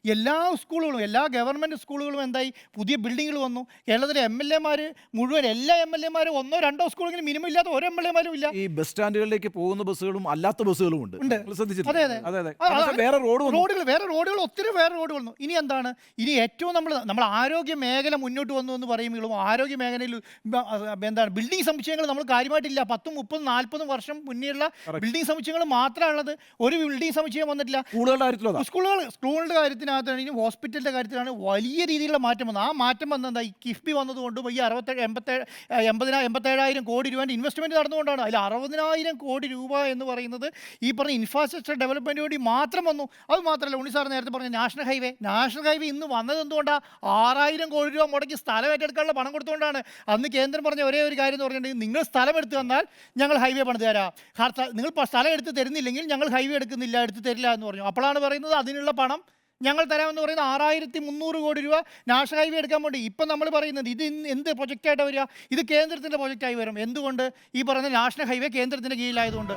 എല്ലാ സ്കൂളുകളും എല്ലാ ഗവൺമെൻറ് സ്കൂളുകളും എന്തായി പുതിയ ബിൽഡിങ്ങുകൾ വന്നു. കേരളത്തിലെ എം എൽ എമാർ മുഴുവൻ എല്ലാ എം എൽ എമാരും ഒന്നോ രണ്ടോ സ്കൂളെങ്കിലും മിനിമം ഇല്ലാത്ത ഒരു എം എൽ എമാരും ഇല്ല. ഈ ബസ് സ്റ്റാൻഡുകളിലേക്ക് പോകുന്ന ബസ്സുകളും അല്ലാത്ത ബസ്സുകളും ഉണ്ട്. ഉണ്ട്. നിങ്ങൾ ശ്രദ്ധിച്ചിട്ടില്ലേ? അതെ, അതെ. അതെ, അതെ. ആ, കാരണം വേറെ റോഡ് വന്നു. വേറെ റോഡുകൾ ഒത്തിരി വേറെ റോഡുകൾ വന്നു. ഇനി എന്താണ്, ഇനി ഏറ്റവും നമ്മൾ ആരോഗ്യ മേഖല മുന്നോട്ട് വന്നു എന്ന് പറയുമ്പോഴും ആരോഗ്യ മേഖലയിൽ എന്താണ് ബിൽഡിംഗ് സമുച്ചയങ്ങൾ നമ്മൾ കാര്യമായിട്ടില്ല. 10, 30, 40 വർഷം മുന്നേയുള്ള ബിൽഡിംഗ് സമുച്ചയങ്ങൾ മാത്രമുള്ളത്. ഒരു ബിൽഡിംഗ് സമുച്ചയം വന്നിട്ടില്ല. സ്കൂളുകളുടെ കാര്യത്തിലോ സ്കൂളുകളുടെ കാര്യത്തിനകത്താണെങ്കിലും ഹോസ്പിറ്റലിൻ്റെ കാര്യത്തിലാണ് വലിയ രീതിയിലുള്ള മാറ്റം വന്നത്. ആ മാറ്റം വന്നത് ഈ കിഫ്ബി വന്നതുകൊണ്ടും ഈ 87,000 കോടി രൂപേൻ്റെ ഇൻവെസ്റ്റ്മെൻറ്റ് നടന്നുകൊണ്ടാണ്. അതിൽ 60,000 കോടി രൂപ എന്ന് പറയുന്നത് ഈ പറഞ്ഞ ഇൻഫ്രാസ്ട്രക്ചർ ഡെവലപ്മെൻറ്റ് വേണ്ടി മാത്രം വന്നു. അത് മാത്രമല്ല, ഉണ്ണി സാർ നേരത്തെ പറഞ്ഞ നാഷണൽ ഹൈവേ ഇന്ന് വന്നത് എന്തുകൊണ്ടാണ്? 6,000 കോടി രൂപ മുടക്കി സ്ഥലം ഏറ്റെടുക്കാനുള്ള പണം കൊടുത്തുകൊണ്ടാണ്. അന്ന് കേന്ദ്രം പറഞ്ഞ ഒരേ ഒരു കാര്യം എന്ന് പറഞ്ഞിട്ടുണ്ടെങ്കിൽ, നിങ്ങൾ സ്ഥലം എടുത്ത് തന്നാൽ ഞങ്ങൾ ഹൈവേ പണിത് തരാം, നിങ്ങൾ സ്ഥലം എടുത്ത് തരുന്നില്ലെങ്കിൽ ഞങ്ങൾ ഹൈവേ എടുത്ത് തരില്ല എന്ന് പറഞ്ഞു. അപ്പോഴാണ് പറയുന്നത് അതിനുള്ള പണം ഞങ്ങൾ തരാമെന്ന് പറയുന്നത് 6,300 കോടി രൂപ നാഷണൽ ഹൈവേ എടുക്കാൻ വേണ്ടി. ഇപ്പം നമ്മൾ പറയുന്നത് ഇത് എന്ത് പ്രൊജക്റ്റായിട്ട് വരിക? ഇത് കേന്ദ്രത്തിൻ്റെ പ്രൊജക്റ്റായി വരും. എന്തുകൊണ്ട്? ഈ പറയുന്ന നാഷണൽ ഹൈവേ കേന്ദ്രത്തിൻ്റെ കീഴിലായതുകൊണ്ട്.